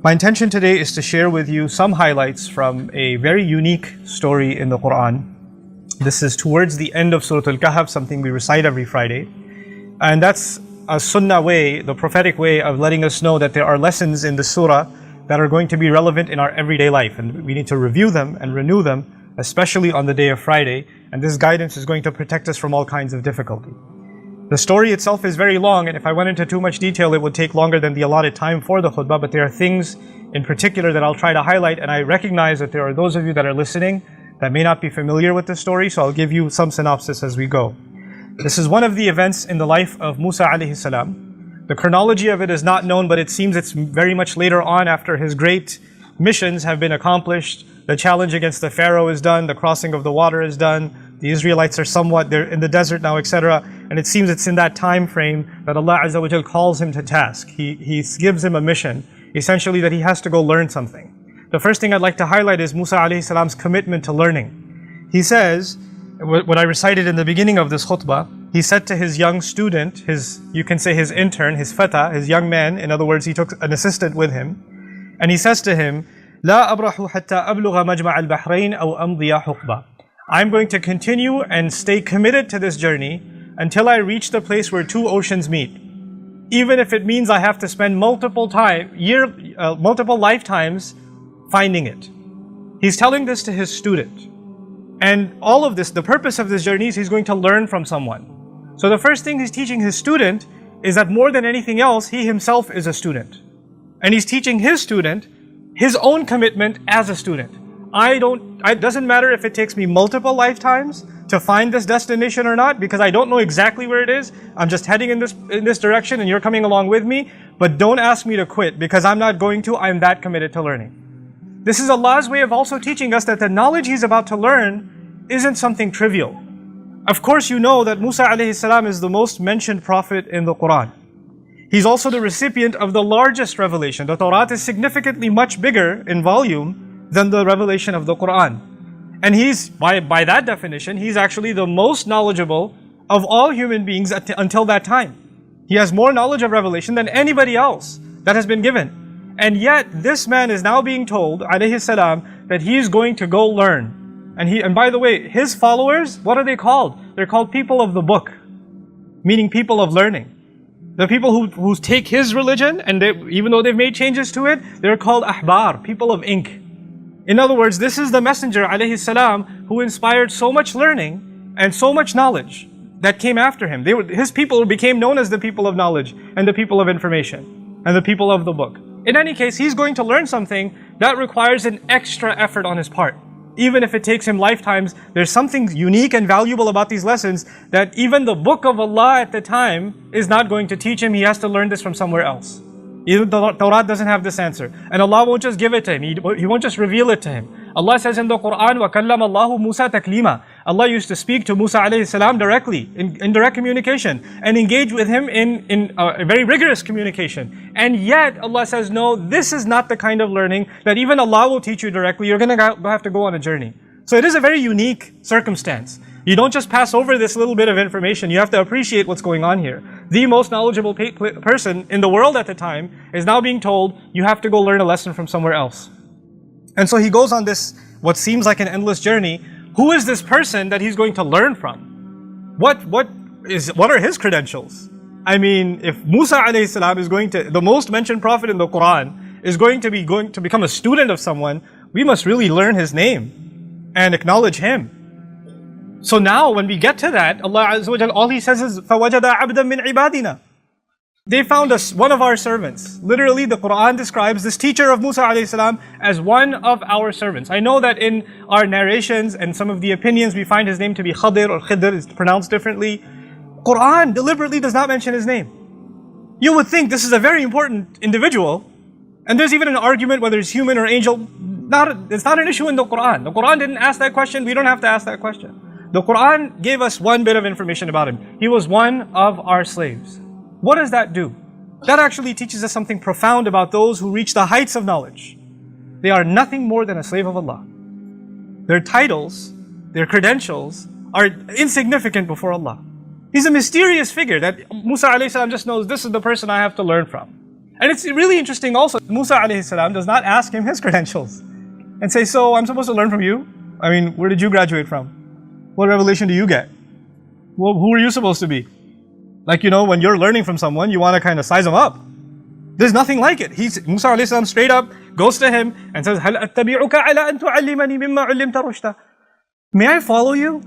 My intention today is to share with you some highlights from a very unique story in the Qur'an. This is towards the end of Surah Al-Kahf, something we recite every Friday. And that's a sunnah way, the prophetic way of letting us know that there are lessons in the surah that are going to be relevant in our everyday life. And we need to review them and renew them, especially on the day of Friday. And this guidance is going to protect us from all kinds of difficulty. The story itself is very long, and if I went into too much detail, it would take longer than the allotted time for the khutbah, but there are things in particular that I'll try to highlight, and I recognize that there are those of you that are listening that may not be familiar with this story, so I'll give you some synopsis as we go. This is one of the events in the life of Musa alayhi salam. The chronology of it is not known, but it seems it's very much later on after his great missions have been accomplished. The challenge against the Pharaoh is done, the crossing of the water is done, the Israelites are somewhat, they're in the desert now, etc. And it seems it's in that time frame that Allah Azza wa Jal calls him to task. He gives him a mission, essentially that he has to go learn something. The first thing I'd like to highlight is Musa alayhi salam's commitment to learning. He says, what I recited in the beginning of this khutbah, he said to his young student, you can say his intern, his fata, his young man, in other words, he took an assistant with him, and he says to him, لا أبرح حتى أبلغ مجمع البحرين أو أمضي حقبة. I'm going to continue and stay committed to this journey until I reach the place where two oceans meet. Even if it means I have to spend multiple lifetimes finding it. He's telling this to his student. And all of this, the purpose of this journey is he's going to learn from someone. So the first thing he's teaching his student is that more than anything else, he himself is a student. And he's teaching his student his own commitment as a student. It doesn't matter if it takes me multiple lifetimes to find this destination or not, because I don't know exactly where it is. I'm just heading in this direction and you're coming along with me. But don't ask me to quit, because I'm not going to. I'm that committed to learning. This is Allah's way of also teaching us that the knowledge He's about to learn isn't something trivial. Of course, you know that Musa alayhi salam is the most mentioned prophet in the Qur'an. He's also the recipient of the largest revelation. The Torah is significantly much bigger in volume than the revelation of the Qur'an. And he's, by that definition, he's actually the most knowledgeable of all human beings until that time. He has more knowledge of revelation than anybody else that has been given. And yet, this man is now being told, alayhi salam, that he's going to go learn. And by the way, his followers, what are they called? They're called people of the book, meaning people of learning. The people who take his religion, and even though they've made changes to it, they're called ahbar, people of ink. In other words, this is the messenger, alayhi salam, who inspired so much learning and so much knowledge that came after him. His people became known as the people of knowledge and the people of information and the people of the book. In any case, he's going to learn something that requires an extra effort on his part. Even if it takes him lifetimes, there's something unique and valuable about these lessons that even the book of Allah at the time is not going to teach him. He has to learn this from somewhere else. Even the Torah doesn't have this answer. And Allah won't just give it to him. He won't just reveal it to him. Allah says in the Qur'an, وَكَلَّمَ اللَّهُ مُوسَى تَكْلِيمًا. Allah used to speak to Musa alayhi salam directly, in direct communication, and engage with him in a very rigorous communication. And yet, Allah says, no, this is not the kind of learning that even Allah will teach you directly. You're going to have to go on a journey. So it is a very unique circumstance. You don't just pass over this little bit of information. You have to appreciate what's going on here. The most knowledgeable person in the world at the time is now being told, you have to go learn a lesson from somewhere else. And so he goes on this, what seems like an endless journey. Who is this person that he's going to learn from? What are his credentials? I mean, if Musa alayhi salam is the most mentioned prophet in the Qur'an, is going to become a student of someone, we must really learn his name and acknowledge him. So now when we get to that, Allah Azza wa Jal, all He says is, فَوَجَدَ عَبْدًا مِنْ عِبَادِنَا. They found one of our servants. Literally, the Qur'an describes this teacher of Musa alayhi salam as one of our servants. I know that in our narrations and some of the opinions, we find his name to be Khidr or Khidr, is pronounced differently. Qur'an deliberately does not mention his name. You would think this is a very important individual, and there's even an argument whether it's human or angel. It's not an issue in the Qur'an. The Qur'an didn't ask that question. We don't have to ask that question. The Qur'an gave us one bit of information about him. He was one of our slaves. What does that do? That actually teaches us something profound about those who reach the heights of knowledge. They are nothing more than a slave of Allah. Their titles, their credentials are insignificant before Allah. He's a mysterious figure that Musa alayhi salam just knows, this is the person I have to learn from. And it's really interesting also, Musa alayhi salam does not ask him his credentials and say, so I'm supposed to learn from you? I mean, where did you graduate from? What revelation do you get? Well, who are you supposed to be? Like, you know, when you're learning from someone, you want to kind of size them up. There's nothing like it. Musa alayhi salam straight up goes to him and says, هَلْ أَتَّبِعُكَ عَلَىٰ أَن تُعَلِّمَنِي مِمَّا عُلِّمْتَ رُشْدًا. May I follow you?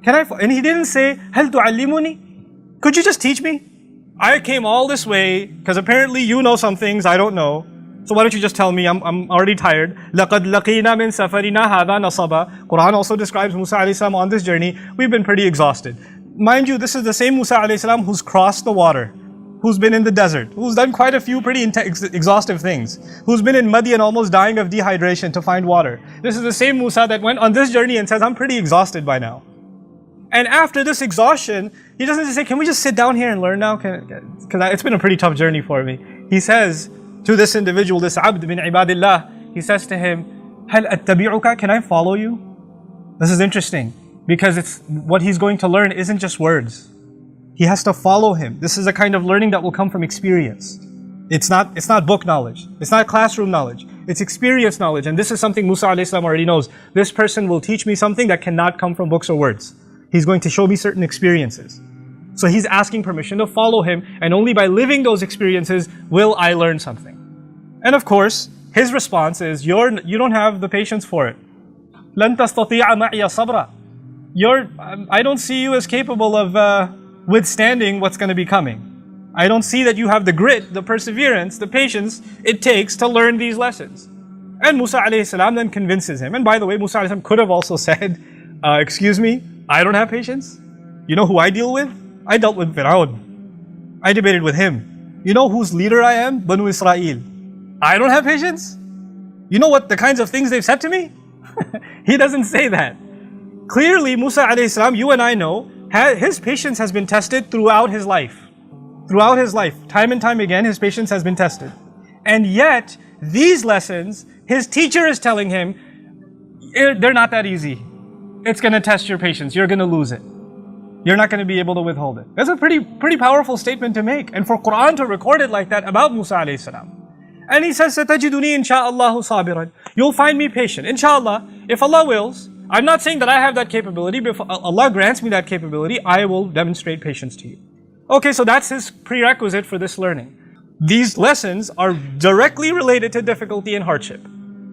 And he didn't say, هَلْ تُعَلِّمُنِي? Could you just teach me? I came all this way because apparently you know some things I don't know. So why don't you just tell me? I'm already tired. لَقَدْ لَقِينَا مِن سَفَرِنَا هَذَا نَصَبًا. Qur'an also describes Musa alayhi salam on this journey. We've been pretty exhausted. Mind you, this is the same Musa alayhi salam who's crossed the water, who's been in the desert, who's done quite a few pretty exhaustive things, who's been in muddy and almost dying of dehydration to find water. This is the same Musa that went on this journey and says, I'm pretty exhausted by now. And after this exhaustion, he doesn't just say, can we just sit down here and learn now? Because it's been a pretty tough journey for me. He says to this individual, this abd bin ibadillah, he says to him, هَلْ أَتَّبِعُكَ? Can I follow you? This is interesting because it's what he's going to learn isn't just words. He has to follow him. This is a kind of learning that will come from experience. It's not book knowledge. It's not classroom knowledge. It's experience knowledge. And this is something Musa alayhi salam already knows. This person will teach me something that cannot come from books or words. He's going to show me certain experiences. So he's asking permission to follow him, and only by living those experiences will I learn something. And of course, his response is, you don't have the patience for it. لَن تَسْتَطِيعَ مَعِيَ صَبْرًا. I don't see you as capable of withstanding what's going to be coming. I don't see that you have the grit, the perseverance, the patience it takes to learn these lessons. And Musa alayhi salam then convinces him. And by the way, Musa alayhi salam could have also said, excuse me, I don't have patience. You know who I deal with? I dealt with Fir'aun. I debated with him. You know whose leader I am? Banu Israel. I don't have patience. You know what the kinds of things they've said to me? He doesn't say that. Clearly, Musa alayhi salam, you and I know, his patience has been tested throughout his life. Throughout his life, time and time again, his patience has been tested. And yet, these lessons, his teacher is telling him, they're not that easy. It's going to test your patience. You're going to lose it. You're not going to be able to withhold it. That's a pretty powerful statement to make. And for Qur'an to record it like that about Musa alayhi salam. And he says, سَتَجِدُنِي إِنْ شَاءَ اللَّهُ صَابِرًا. You'll find me patient. Inshallah, if Allah wills, I'm not saying that I have that capability, but if Allah grants me that capability, I will demonstrate patience to you. Okay, so that's his prerequisite for this learning. These lessons are directly related to difficulty and hardship,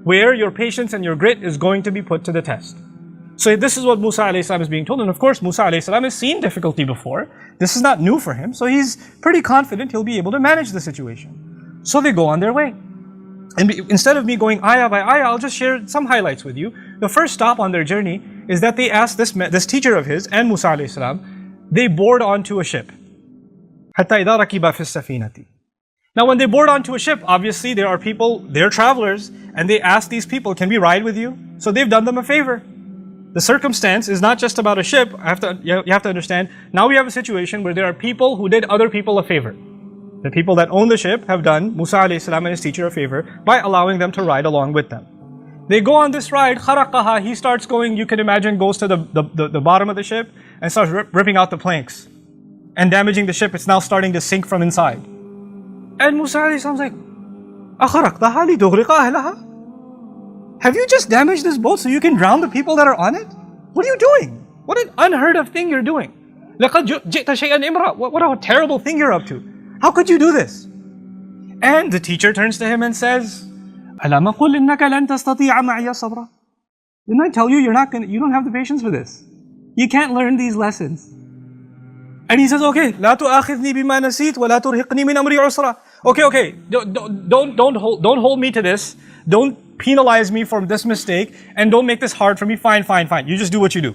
where your patience and your grit is going to be put to the test. So this is what Musa alayhi salam is being told. And of course, Musa alayhi salam has seen difficulty before. This is not new for him. So he's pretty confident he'll be able to manage the situation. So they go on their way. And instead of me going ayah by ayah, I'll just share some highlights with you. The first stop on their journey is that they asked this teacher of his and Musa alayhi salam, they board onto a ship. حَتَّى إِذَا رَكِبَ فِي السَّفِينَةِ. Now when they board onto a ship, obviously there are people, they're travelers, and they ask these people, can we ride with you? So they've done them a favor. The circumstance is not just about a ship. You have to understand, now we have a situation where there are people who did other people a favor. The people that own the ship have done Musa alayhi salam and his teacher a favor by allowing them to ride along with them. They go on this ride, خَرَقَهَا, he starts going, you can imagine, goes to the bottom of the ship and starts ripping out the planks and damaging the ship. It's now starting to sink from inside. And Musa alayhi salam's like, أَخَرَقْتَهَا لِتُغْرِقَ أَهْلَهَا? Have you just damaged this boat so you can drown the people that are on it? What are you doing? What an unheard of thing you're doing. لَقَدْ جِئْتَ شَيْئًا إِمْرًا. What a terrible thing you're up to. How could you do this? And the teacher turns to him and says, أَلَمَ قُلْ إِنَّكَ لَن تَسْتَطِيعَ مَعِيَ صَبْرًا. Didn't I tell you you don't have the patience for this? You can't learn these lessons. And he says, okay, لا تؤاخذني بما نسيت ولا ترهقني من أمري عسرا. Okay, don't hold me to this. Don't penalize me for this mistake, and don't make this hard for me. Fine. You just do what you do.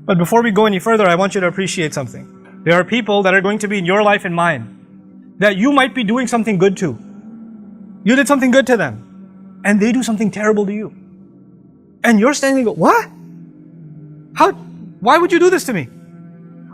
But before we go any further, I want you to appreciate something. There are people that are going to be in your life and mine that you might be doing something good to. You did something good to them, and they do something terrible to you. And you're standing there, what? Why would you do this to me?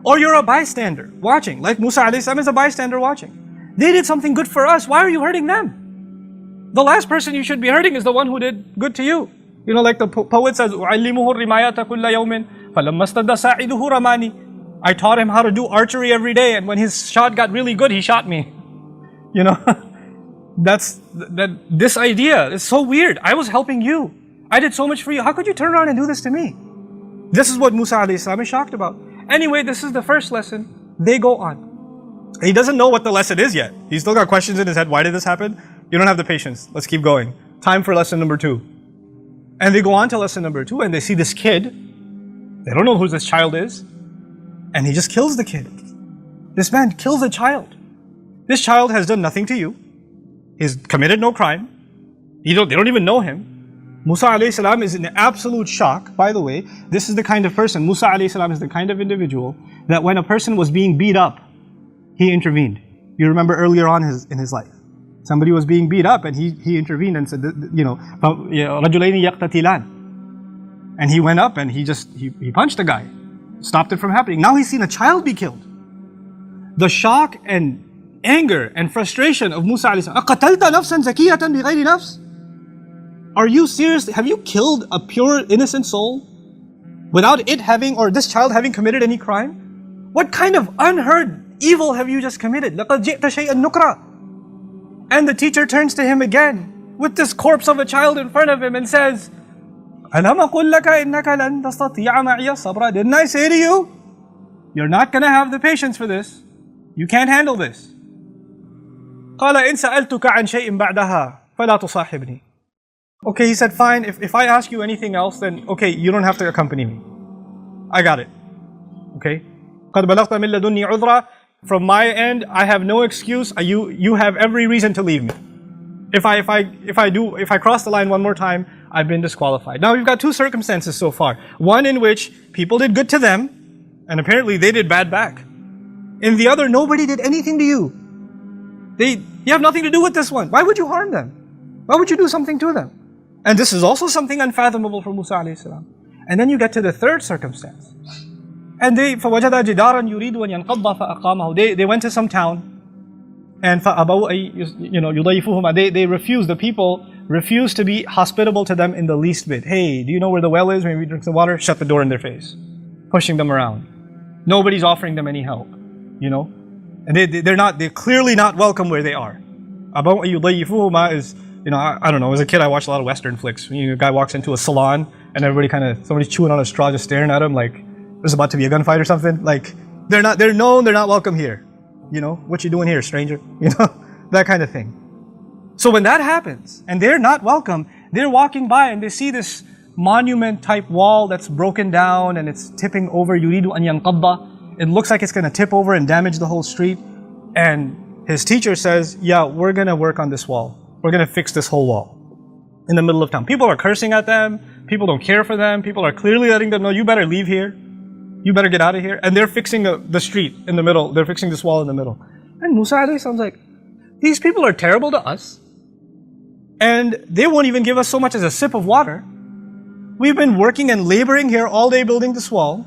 Or you're a bystander watching, like Musa alayhi salam is a bystander watching. They did something good for us, why are you hurting them? The last person you should be hurting is the one who did good to you. You know, like the poet says, أُعَلِّمُهُ الرِّمَايَةَ كُلَّ يَوْمٍ فَلَمَّا اسْتَدَّ سَاعِدُهُ رَمَانِي. I taught him how to do archery every day, and when his shot got really good, he shot me. You know, This idea is so weird. I was helping you. I did so much for you. How could you turn around and do this to me? This is what Musa alayhi salam is shocked about. Anyway, this is the first lesson. They go on. He doesn't know what the lesson is yet. He's still got questions in his head. Why did this happen? You don't have the patience. Let's keep going. Time for lesson number 2. And they go on to lesson number 2 and they see this kid. They don't know who this child is. And he just kills the kid. This man kills a child. This child has done nothing to you. He's committed no crime. They don't even know him. Musa alayhi salam is in absolute shock. By the way, this is the kind of person, Musa alayhi salam is the kind of individual that when a person was being beat up, he intervened. You remember earlier on in his life. Somebody was being beat up and he intervened and said, رَجُلَيْنِ يَقْتَتِلَانِ. And he went up and he punched the guy. Stopped it from happening. Now he's seen a child be killed. The shock and anger and frustration of Musa alayhi salam. أَقَتَلْتَ نَفْسًا زَكِيَّةً بِغَيْرِ نَفْسٍ. Are you serious? Have you killed a pure innocent soul without it having, or this child having committed any crime? What kind of unheard evil have you just committed? لَقَدْ جِئْتَ شَيْئًا نُكْرًا. And the teacher turns to him again with this corpse of a child in front of him and says, أَلَمْ أَقُلْ لَكَ إِنَّكَ لَن تَسْتَطِيعَ مَعِيَ الصَّبْرَ. Didn't I say to you, you're not going to have the patience for this. You can't handle this. قَالَ إِن سَأَلْتُكَ عَنْ شَيْءٍ بَعْدَهَا فَلَا تُصَاحِبْنِي. Okay, he said, fine, if I ask you anything else, then okay, you don't have to accompany me. I got it. Okay? قَدْ بَلَغْتَ مِن لَدُنِّي عُذْرًا. From my end, I have no excuse. You have every reason to leave me. If I cross the line one more time, I've been disqualified. Now we've got 2 circumstances so far. One in which people did good to them, and apparently they did bad back. In the other, nobody did anything to you. You have nothing to do with this one. Why would you harm them? Why would you do something to them? And this is also something unfathomable for Musa alayhi salam. And then you get to the third circumstance. And فَوَجَدَ جِدَارًا يُرِيدُ أَنْ يَنْقَضَّ فَأَقَامَهُ. They went to some town, and فَأَبَوْا يُضَيِّفُهُمَا. They refused, the people refused to be hospitable to them in the least bit. Hey, do you know where the well is? Maybe drink some water? Shut the door in their face. Pushing them around. Nobody's offering them any help. And they're clearly not welcome where they are. أَبَوْا يُضَيِّفُهُمَا is, I don't know, as a kid I watched a lot of Western flicks. A guy walks into a salon and everybody somebody's chewing on a straw just staring at him like there's about to be a gunfight or something. Like, they're not welcome here. What you doing here, stranger? That kind of thing. So when that happens and they're not welcome, they're walking by and they see this monument type wall that's broken down and it's tipping over. يُرِيدُ أَنْ يَنْقَضَّ. It looks like it's going to tip over and damage the whole street. And his teacher says, yeah, we're going to work on this wall. We're going to fix this whole wall in the middle of town. People are cursing at them. People don't care for them. People are clearly letting them know, you better leave here. You better get out of here. And they're fixing the street in the middle. They're fixing this wall in the middle. And Musa alayhi salam's like, these people are terrible to us. And they won't even give us so much as a sip of water. We've been working and laboring here all day building this wall.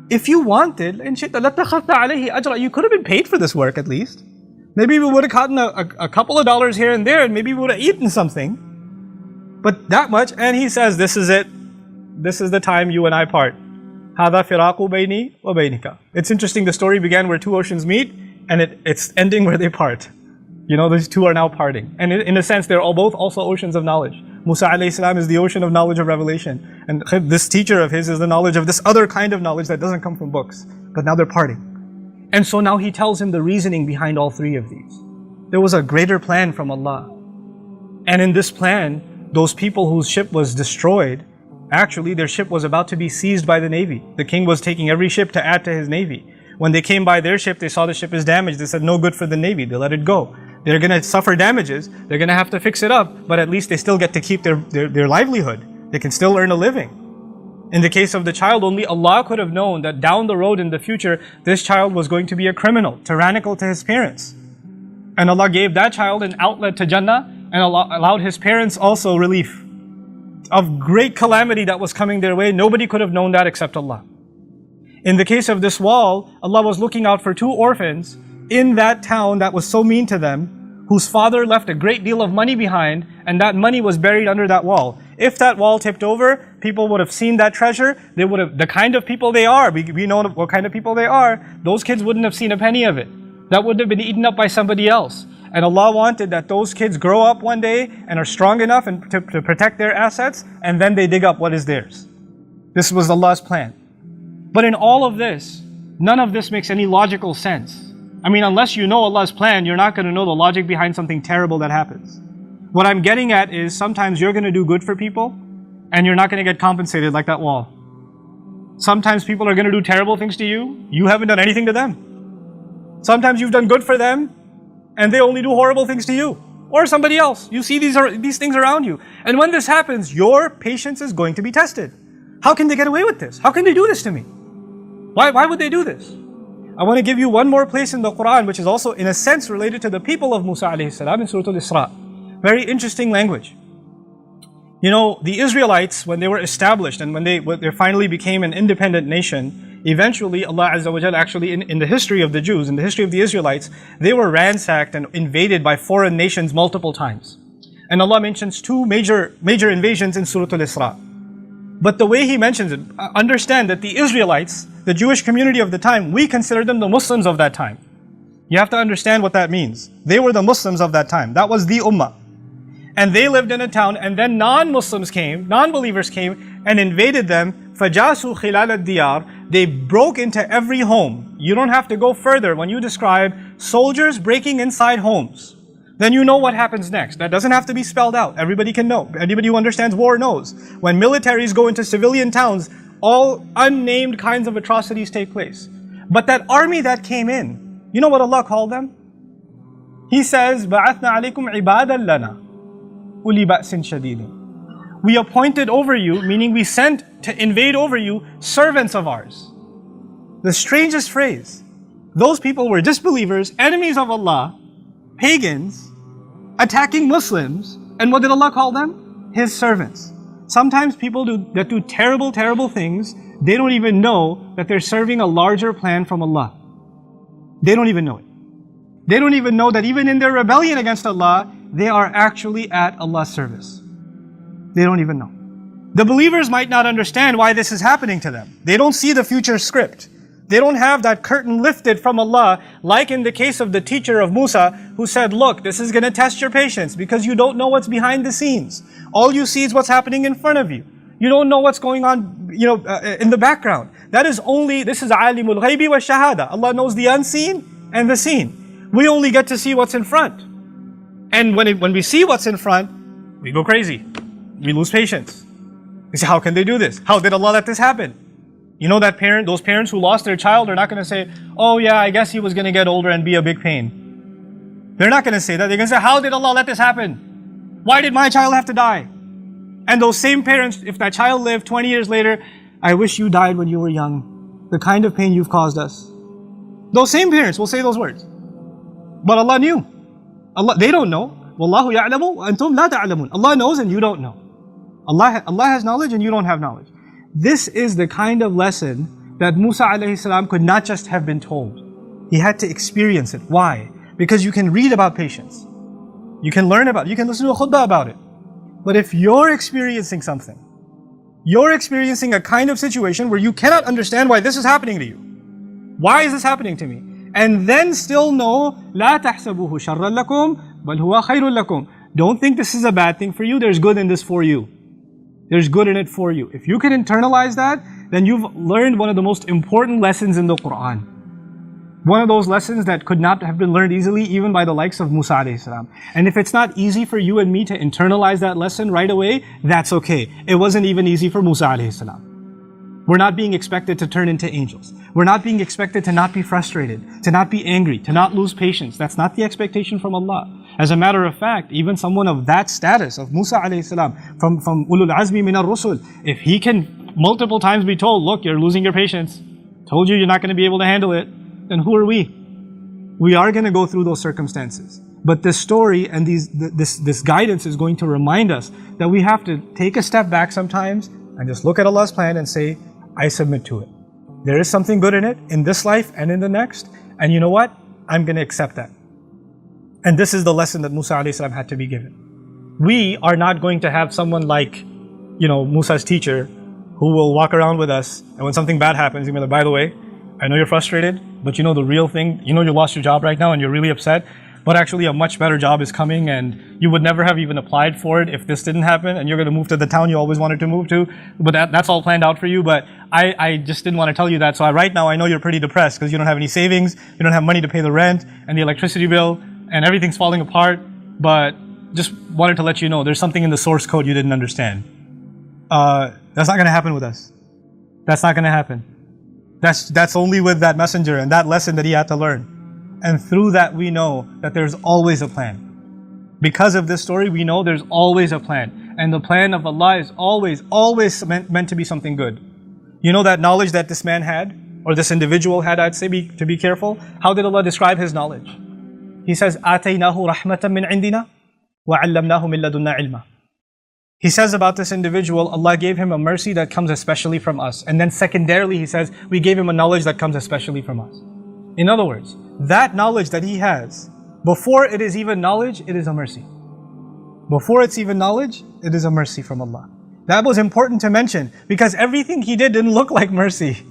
If you wanted, you could have been paid for this work at least. Maybe we would have gotten a couple of dollars here and there, and maybe we would have eaten something. But that much, and he says, this is it. This is the time you and I part. هَذَا فِرَاقُ بَيْنِي وَبَيْنِكَ. It's interesting, the story began where 2 oceans meet, and it's ending where they part. These 2 are now parting. And in a sense, they're both also oceans of knowledge. Musa alayhi salam is the ocean of knowledge of revelation. And this teacher of his is the knowledge of this other kind of knowledge that doesn't come from books. But now they're parting. And so now he tells him the reasoning behind all 3 of these. There was a greater plan from Allah. And in this plan, those people whose ship was destroyed, actually their ship was about to be seized by the navy. The king was taking every ship to add to his navy. When they came by their ship, they saw the ship is damaged. They said, no good for the navy. They let it go. They're going to suffer damages. They're going to have to fix it up. But at least they still get to keep their livelihood. They can still earn a living. In the case of the child, only Allah could have known that down the road in the future, this child was going to be a criminal, tyrannical to his parents. And Allah gave that child an outlet to Jannah, and Allah allowed his parents also relief of great calamity that was coming their way. Nobody could have known that except Allah. In the case of this wall, Allah was looking out for 2 orphans in that town that was so mean to them, whose father left a great deal of money behind, and that money was buried under that wall. If that wall tipped over, people would have seen that treasure. They would have, the kind of people they are, we know what kind of people they are, those kids wouldn't have seen a penny of it. That would have been eaten up by somebody else. And Allah wanted that those kids grow up one day and are strong enough and to protect their assets, and then they dig up what is theirs. This was Allah's plan. But in all of this, none of this makes any logical sense. I mean, unless you know Allah's plan, you're not going to know the logic behind something terrible that happens. What I'm getting at is sometimes you're going to do good for people and you're not going to get compensated like that wall. Sometimes people are going to do terrible things to you. You haven't done anything to them. Sometimes you've done good for them and they only do horrible things to you or somebody else. You see these things around you. And when this happens, your patience is going to be tested. How can they get away with this? How can they do this to me? Why would they do this? I want to give you one more place in the Qur'an which is also in a sense related to the people of Musa alayhi salam in Surah Al-Isra. Very interesting language. You know, the Israelites, when they were established and when they finally became an independent nation, eventually Allah Azza wa Jal actually in the history of the Jews, in the history of the Israelites, they were ransacked and invaded by foreign nations multiple times. And Allah mentions two major invasions in Surah Al-Isra. But the way He mentions it, understand that the Israelites, the Jewish community of the time, we consider them the Muslims of that time. You have to understand what that means. They were the Muslims of that time. That was the Ummah. And they lived in a town, and then non-Muslims came, non-believers came and invaded them. فَجَاسُوا خِلَالَ الدِّيَارِ. They broke into every home. You don't have to go further when you describe soldiers breaking inside homes. Then you know what happens next. That doesn't have to be spelled out. Everybody can know. Anybody who understands war knows. When militaries go into civilian towns, all unnamed kinds of atrocities take place. But that army that came in, you know what Allah called them? He says, بَعَثْنَا عَلَيْكُمْ عِبَادًا لَنَا أُولِي بَأْسٍ شَدِيدٍ. We appointed over you, meaning we sent to invade over you, servants of ours. The strangest phrase. Those people were disbelievers, enemies of Allah, pagans, attacking Muslims, and what did Allah call them? His servants. Sometimes people that do terrible, terrible things, they don't even know that they're serving a larger plan from Allah. They don't even know it. They don't even know that even in their rebellion against Allah, they are actually at Allah's service. They don't even know. The believers might not understand why this is happening to them. They don't see the future script. They don't have that curtain lifted from Allah, like in the case of the teacher of Musa, who said, look, this is going to test your patience because you don't know what's behind the scenes. All you see is what's happening in front of you. You don't know what's going on, in the background. This is alimul ghaibi wa shahada. Allah knows the unseen and the seen. We only get to see what's in front. And when we see what's in front, we go crazy. We lose patience. We say, how can they do this? How did Allah let this happen? You know those parents who lost their child are not going to say, oh yeah, I guess he was going to get older and be a big pain. They're not going to say that. They're going to say, how did Allah let this happen? Why did my child have to die? And those same parents, if that child lived 20 years later, I wish you died when you were young. The kind of pain you've caused us. Those same parents will say those words. But Allah knew. They don't know. Wallahu ya'lamu wa antum la ta'lamun. Allah knows and you don't know. Allah has knowledge and you don't have knowledge. This is the kind of lesson that Musa alayhi salam could not just have been told. He had to experience it. Why? Because you can read about patience. You can learn about it. You can listen to a khutbah about it. But if you're experiencing something, you're experiencing a kind of situation where you cannot understand why this is happening to you. Why is this happening to me? And then still know, لا تحسبوه شرا لكم بل هو خير لكم. Don't think this is a bad thing for you. There's good in this for you. There's good in it for you. If you can internalize that, then you've learned one of the most important lessons in the Qur'an. One of those lessons that could not have been learned easily even by the likes of Musa alayhi salam. And if it's not easy for you and me to internalize that lesson right away, that's okay. It wasn't even easy for Musa alayhi salam. We're not being expected to turn into angels. We're not being expected to not be frustrated, to not be angry, to not lose patience. That's not the expectation from Allah. As a matter of fact, even someone of that status, of Musa alayhi salam, from ulul azmi min ar-rusul, if he can multiple times be told, look, you're losing your patience, told you you're not going to be able to handle it, then who are we? We are going to go through those circumstances. But this story and this guidance is going to remind us that we have to take a step back sometimes and just look at Allah's plan and say, I submit to it. There is something good in it, in this life and in the next. And you know what? I'm going to accept that. And this is the lesson that Musa alayhi salam had to be given. We are not going to have someone like, Musa's teacher who will walk around with us, and when something bad happens, he'll be like, by the way, I know you're frustrated, but you know the real thing, you know you lost your job right now and you're really upset, but actually a much better job is coming and you would never have even applied for it if this didn't happen, and you're going to move to the town you always wanted to move to, but that's all planned out for you. But I just didn't want to tell you that. So right now I know you're pretty depressed because you don't have any savings, you don't have money to pay the rent and the electricity bill, and everything's falling apart. But just wanted to let you know there's something in the source code you didn't understand. That's not going to happen with us. That's not going to happen. That's only with that messenger and that lesson that he had to learn. And through that we know that there's always a plan. Because of this story we know there's always a plan. And the plan of Allah is always meant to be something good. You know that knowledge that this man had, or this individual had, I'd say to be careful. How did Allah describe his knowledge? He says, آتَيْنَاهُ رَحْمَةً مِّنْ عِنْدِنَا وَعَلَّمْنَاهُ مِن لَدُنَّا عِلْمًا. He says about this individual, Allah gave him a mercy that comes especially from us. And then secondarily he says, we gave him a knowledge that comes especially from us. In other words, that knowledge that he has, before it is even knowledge, it is a mercy. Before it's even knowledge, it is a mercy from Allah. That was important to mention because everything he did didn't look like mercy.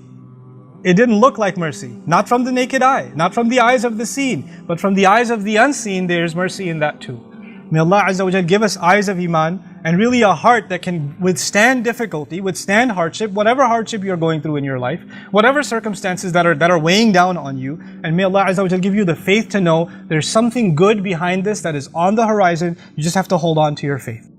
It didn't look like mercy. Not from the naked eye, not from the eyes of the seen, but from the eyes of the unseen, there is mercy in that too. May Allah Azza wa Jal give us eyes of Iman and really a heart that can withstand difficulty, withstand hardship, whatever hardship you're going through in your life, whatever circumstances that are weighing down on you. And may Allah Azza wa Jal give you the faith to know there's something good behind this that is on the horizon. You just have to hold on to your faith.